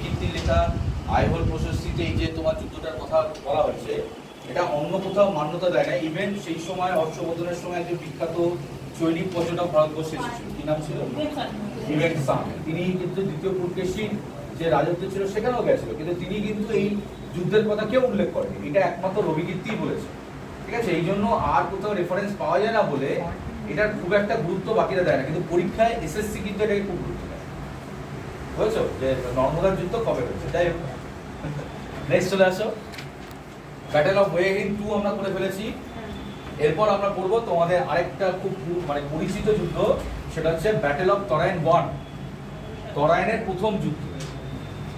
কীর্তির লেখা আইহোল প্রশস্তিতে এই যে তোমার যুদ্ধটার কথা বলা হয়েছে, এটা অন্য কোথাও মান্যতা দেয় না। ইভেন সেই সময় হর্ষবর্ধনের সময় একজন বিখ্যাত চৈনিক পর্যটক ভারতবর্ষে এসেছিল, কি নাম ছিল? বিবেক সাং। তিনি কিন্তু দ্বিতীয় পুলকেশীর যে রাজত্ব ছিল সেখানেও গেছিল, কিন্তু তিনি কিন্তু এই যুদ্ধের কথা কেউ উল্লেখ করেনি। এটা একমাত্র রবি কীর্তিই বলেছে, ঠিক আছে? এই জন্য আর কোথাও রেফারেন্স পাওয়া যায় না বলে এটার খুব একটা গুরুত্ব বাকিরা দেয় না, কিন্তু পরীক্ষায় এসএসসি কিন্তু এটাকে খুব গুরুত্ব দেয়। বুঝেছো যে নর্মদার যুদ্ধ কবে হয়েছে? তাই নেক্সট চলে আসো। ব্যাটেল অফ ওয়ে হিন্দ 2 আমরা করে ফেলেছি। এরপর আমরা করব তোমাদের আরেকটা খুব মানে পরিচিত যুদ্ধ, সেটা হচ্ছে ব্যাটেল অফ তরাইন 1, তরাইনের প্রথম যুদ্ধ।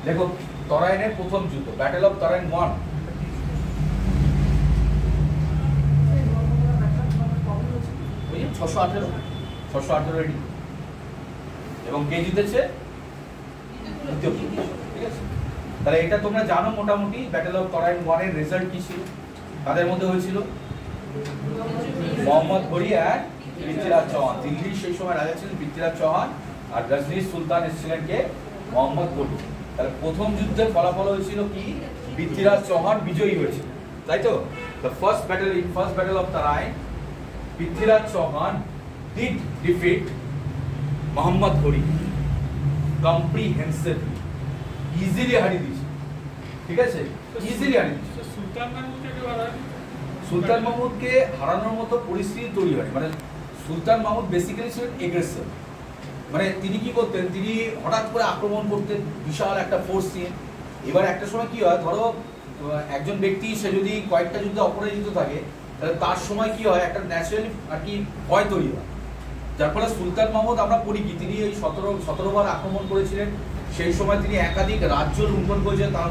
দেখো তরাইনের প্রথম যুদ্ধ, ব্যাটেল অফ তরাইন 1। ওই 618 রেডি। এবং কে জিতেছে? দ্বিতীয় পুলকেশী, ঠিক আছে? তাহলে এটা তোমরা জানো মোটামুটি ব্যাটেল অফ তরাইন 1 এর রেজাল্ট কি ছিল, কাদের মধ্যে হয়েছিল? মোহাম্মদ ঘড়ি আর পৃথ্বীরাজ চৌহান। দিল্লির সেই সময় রাজা ছিলেন পৃথ্বীরাজ চৌহান, আর গজনির সুলতান এসেছিলেন কে? মোহাম্মদ ঘড়ি। তাহলে প্রথম যুদ্ধের ফলাফল হয়েছিল কি? পৃথ্বীরাজ চৌহান বিজয়ী হয়েছিল, তাই তো? The first battle of Tarain, Prithviraj Chauhan did defeat Mohammad ঘড়ি কম্প্রিহেন্সিভলি, ইজিলি হারিয়ে দিয়েছে, ঠিক আছে? ইজিলি হারিয়ে দিয়েছে। সুলতান মাহমুদকে হারানোর মতো পরিস্থিতি তৈরি হয়, মানে সুলতান মাহমুদ বেসিক্যালি ছিলেন এগ্রেসর। মানে তিনি কি করতেন, তিনি হঠাৎ করে আক্রমণ করতেন বিশাল একটা ফোর্স নিয়ে। এবার একটা সময় কি হয়, ধরো একজন ব্যক্তি সে যদি কয়েকটা যুদ্ধে অপরাজিত থাকে, তাহলে তার সময় কি হয়, একটা ন্যাচারালি আর কি ভয় তৈরি হয়। যার ফলে সুলতান মাহমুদ আমরা পড়ি কি, তিনি এই 17 বার আক্রমণ করেছিলেন। সেই সময় তিনি একাধিক রাজ্য লুণ্ঠন করেছিলেন, তার